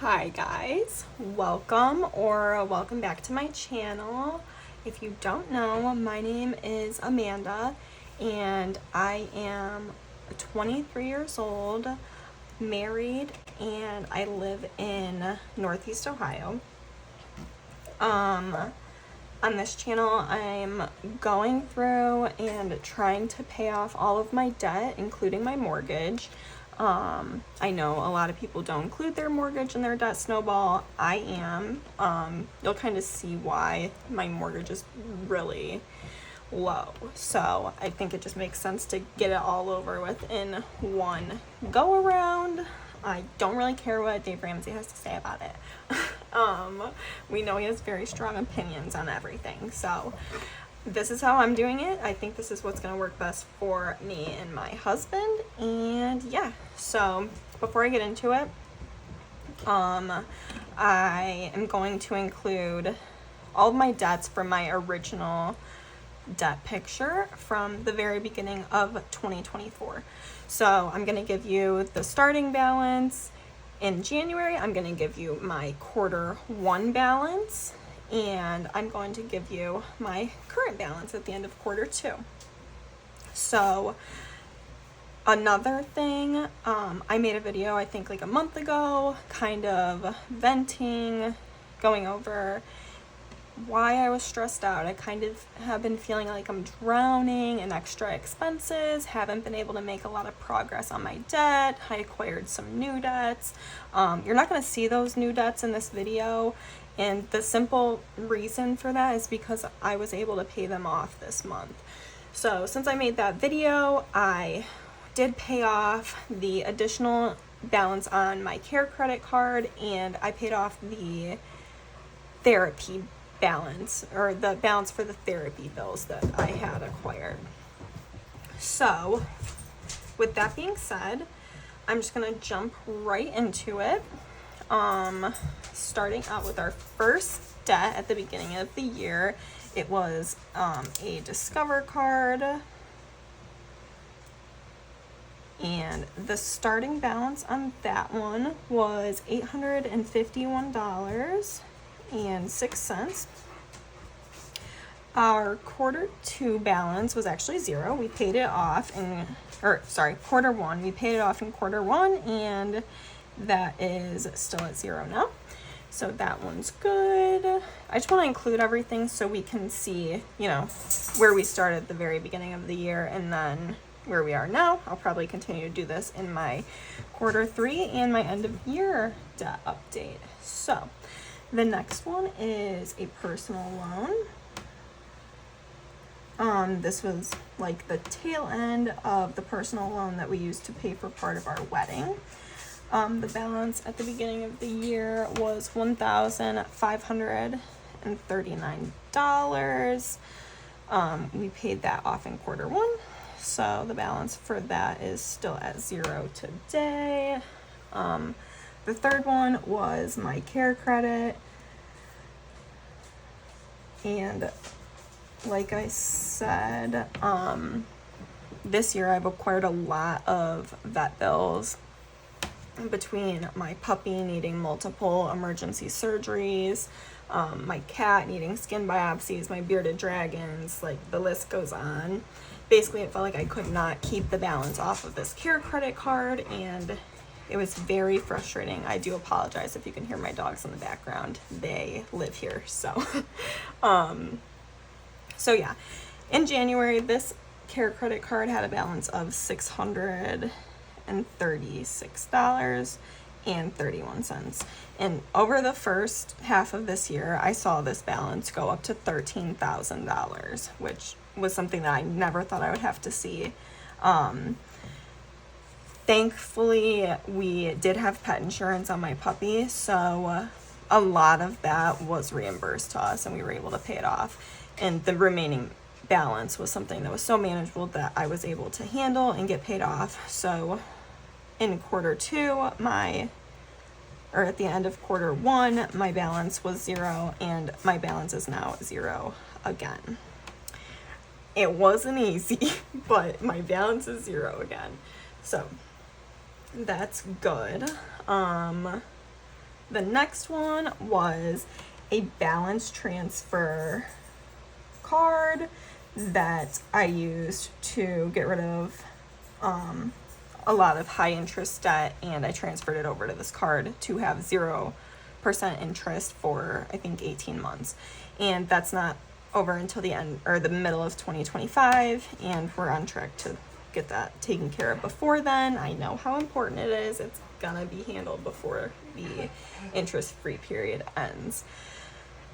Hi guys, welcome back to my channel. If you don't know, my name is Amanda and I am 23 years old, married, and I live in Northeast Ohio. On this channel, I'm going through and trying to pay off all of my debt, including my mortgage. I know a lot of people don't include their mortgage in their debt snowball. I am. You'll kind of see why my mortgage is really low. So I think it just makes sense to get it all over with in one go around. I don't really care what Dave Ramsey has to say about it. We know he has very strong opinions on everything. So this is how I'm doing it. I think this is what's going to work best for me and my husband. And yeah, so before I get into it, I am going to include all of my debts from my original debt picture from the very beginning of 2024. So I'm going to give you the starting balance in January. I'm going to give you my quarter one balance, and I'm going to give you my current balance at the end of quarter two. So another thing, I made a video, I think like a month ago, kind of venting, going over why I was stressed out. I kind of have been feeling like I'm drowning in extra expenses, haven't been able to make a lot of progress on my debt. I acquired some new debts. You're not going to see those new debts in this video, and the simple reason for that is because I was able to pay them off this month. So since I made that video, I did pay off the additional balance on my care credit card, and I paid off the therapy balance, or the balance for the therapy bills that I had acquired. So with that being said, I'm just gonna jump right into it. Starting out with our first debt at the beginning of the year, it was a Discover card, and the starting balance on that one was $851.06. Our quarter two balance was actually zero. We paid it off quarter one. We paid it off in quarter one, and that is still at zero now. So that one's good. I just want to include everything so we can see, where we started at the very beginning of the year and then where we are now. I'll probably continue to do this in my quarter three and my end of year debt update. So the next one is a personal loan. This was like the tail end of the personal loan that we used to pay for part of our wedding. The balance at the beginning of the year was $1,539. We paid that off in quarter one, so the balance for that is still at zero today. The third one was my care credit, and like I said, this year I've acquired a lot of vet bills between my puppy needing multiple emergency surgeries, my cat needing skin biopsies, my bearded dragons, like the list goes on. Basically, it felt like I could not keep the balance off of this care credit card, and it was very frustrating. I do apologize if you can hear my dogs in the background. They live here, so. So yeah, in January, this care credit card had a balance of $636.31. And over the first half of this year, I saw this balance go up to $13,000, which was something that I never thought I would have to see. Thankfully, we did have pet insurance on my puppy, so a lot of that was reimbursed to us, and we were able to pay it off. And the remaining balance was something that was so manageable that I was able to handle and get paid off. So in quarter two, at the end of quarter one, my balance was zero, and my balance is now zero again. It wasn't easy, but my balance is zero again. So that's good. The next one was a balance transfer card that I used to get rid of a lot of high interest debt, and I transferred it over to this card to have 0% interest for I think 18 months. And that's not over until the end or the middle of 2025, and we're on track to get that taken care of before then. I know how important it is. It's gonna be handled before the interest-free period ends.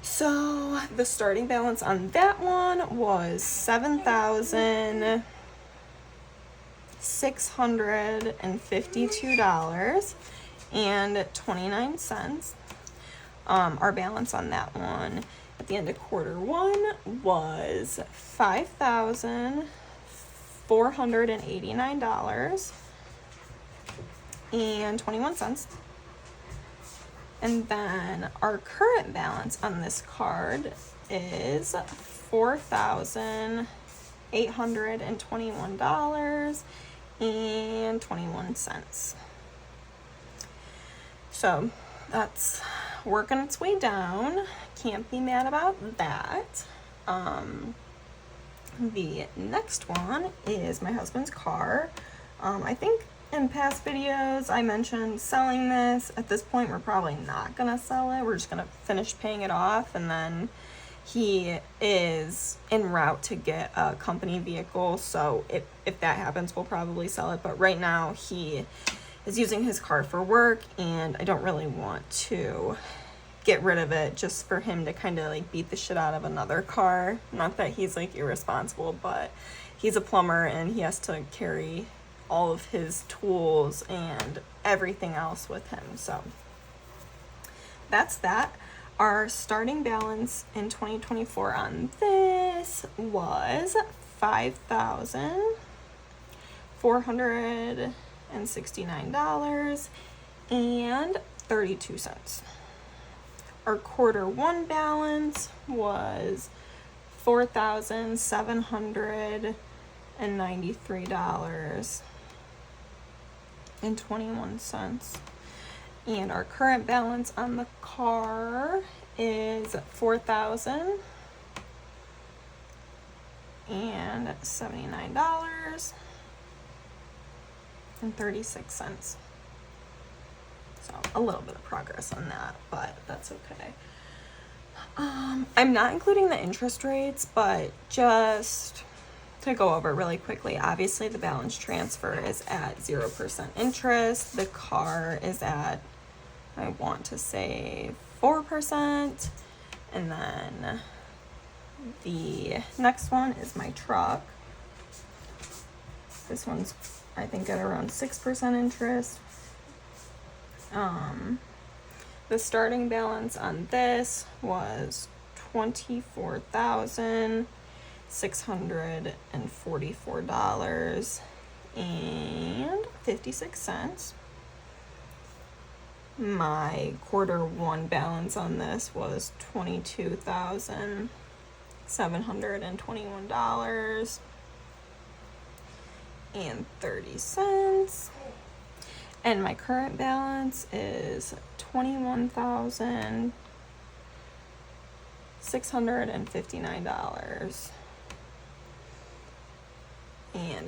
So the starting balance on that one was $7,652.29. Our balance on that one at the end of quarter one was $5,489.21. And then our current balance on this card is $4,821.21. So that's working its way down. Can't be mad about that. The next one is my husband's car. I think in past videos I mentioned selling this. At this point we're probably not gonna sell it. We're just gonna finish paying it off, and then he is en route to get a company vehicle, so if that happens we'll probably sell it. But right now he is using his car for work, and I don't really want to get rid of it just for him to kind of like beat the shit out of another car. Not that he's like irresponsible, but he's a plumber and he has to carry all of his tools and everything else with him. So that's that. Our starting balance in 2024 on this was $5,469.32. Our quarter one balance was $4,793.21. And our current balance on the car is $4,079.36. So a little bit of progress on that, but that's okay. I'm not including the interest rates, but just to go over really quickly, obviously the balance transfer is at 0% interest. The car is at, I want to say 4%. And then the next one is my truck. This one's, I think, at around 6% interest. The starting balance on this was $24,644.56. My quarter one balance on this was $22,721.30. And my current balance is $21,659.71. And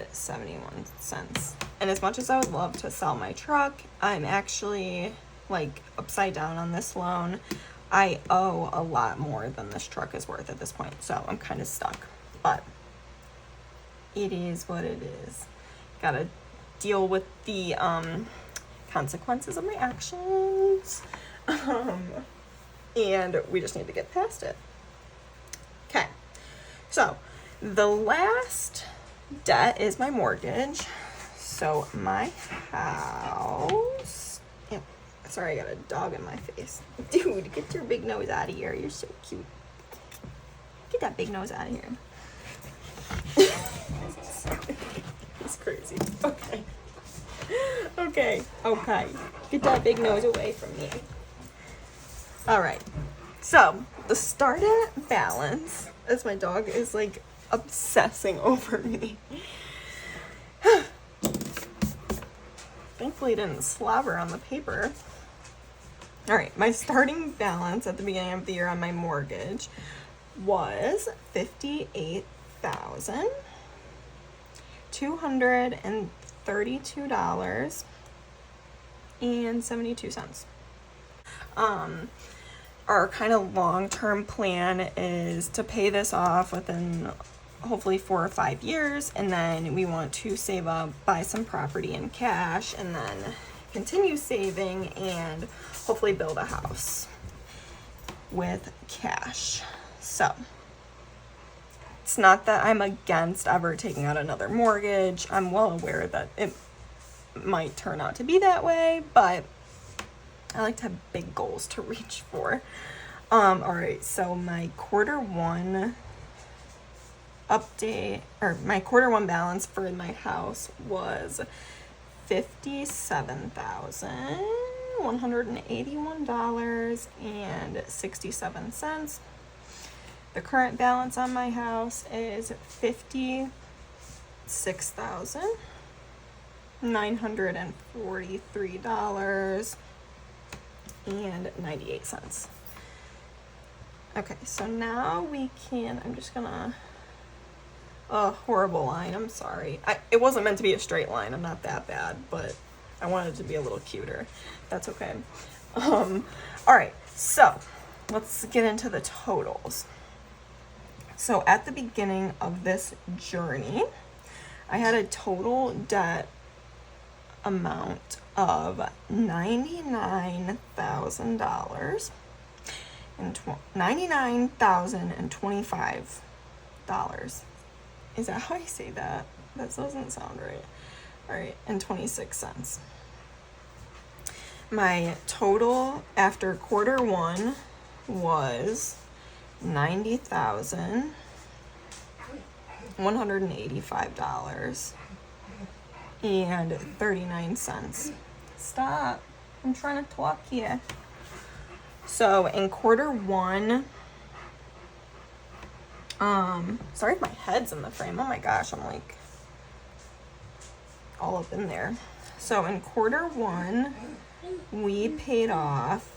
as much as I would love to sell my truck, I'm actually like upside down on this loan. I owe a lot more than this truck is worth at this point, so I'm kind of stuck. But it is what it is. Gotta deal with the consequences of my actions. And we just need to get past it. Okay, so the last debt is my mortgage. So my house, ew, sorry, I got a dog in my face. Dude, get your big nose out of here. You're so cute. Get that big nose out of here. It's crazy. Okay. Get that big nose away from me. All right. So the starting balance, as my dog is like obsessing over me. Thankfully it didn't slobber on the paper. All right, my starting balance at the beginning of the year on my mortgage was $58,232.72. Our kind of long-term plan is to pay this off within hopefully 4 or 5 years, and then we want to save up, buy some property in cash, and then continue saving and hopefully build a house with cash. So it's not that I'm against ever taking out another mortgage. I'm well aware that it might turn out to be that way, but I like to have big goals to reach for. All right, so my quarter one update, or my quarter one balance for my house was $57,181.67. The current balance on my house is $56,943.98. Okay, so now we can, I'm just gonna, horrible line, I'm sorry. It wasn't meant to be a straight line, I'm not that bad, but I wanted it to be a little cuter. That's okay. All right, so let's get into the totals. So at the beginning of this journey, I had a total debt amount of $99,025. Is that how I say that? That doesn't sound right. All right, and 26 cents. My total after quarter one was $90,185.39. Stop. I'm trying to talk here. So in quarter one, sorry if my head's in the frame. Oh my gosh, I'm like all up in there. So in quarter one, we paid off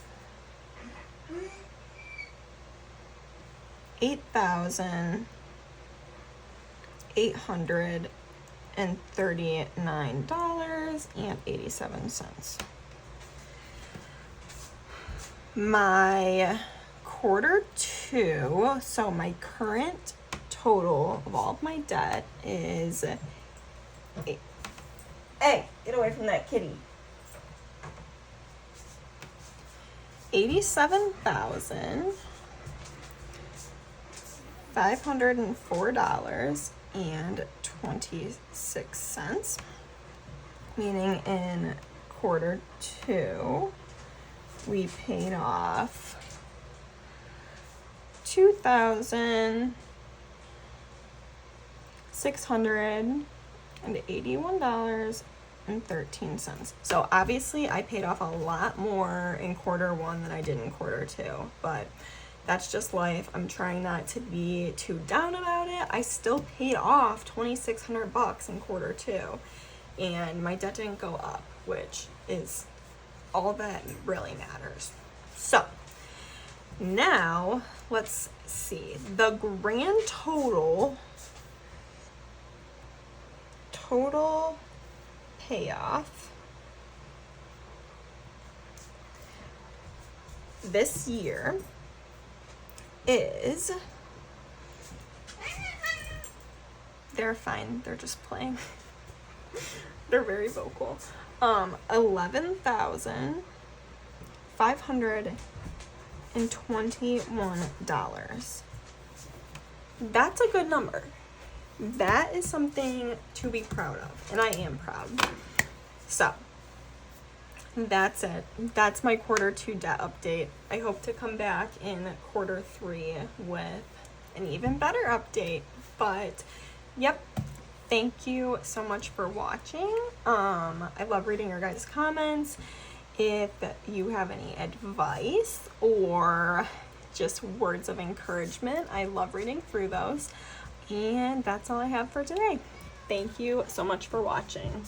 $8,839.87. My quarter two, so my current total of all of my debt is hey, get away from that kitty. $87,504.26, meaning in quarter two, we paid off $2,681.13. So obviously I paid off a lot more in quarter one than I did in quarter two, but that's just life. I'm trying not to be too down about it. I still paid off $2,600 in quarter two, and my debt didn't go up, which is all that really matters. So now let's see the grand total payoff this year is, they're fine, they're just playing. They're very vocal. $11,521. That's a good number. That is something to be proud of, and I am proud. So that's it. That's my quarter two debt update. I hope to come back in quarter three with an even better update. But yep, thank you so much for watching. I love reading your guys' comments. If you have any advice or just words of encouragement, I love reading through those. And that's all I have for today. Thank you so much for watching.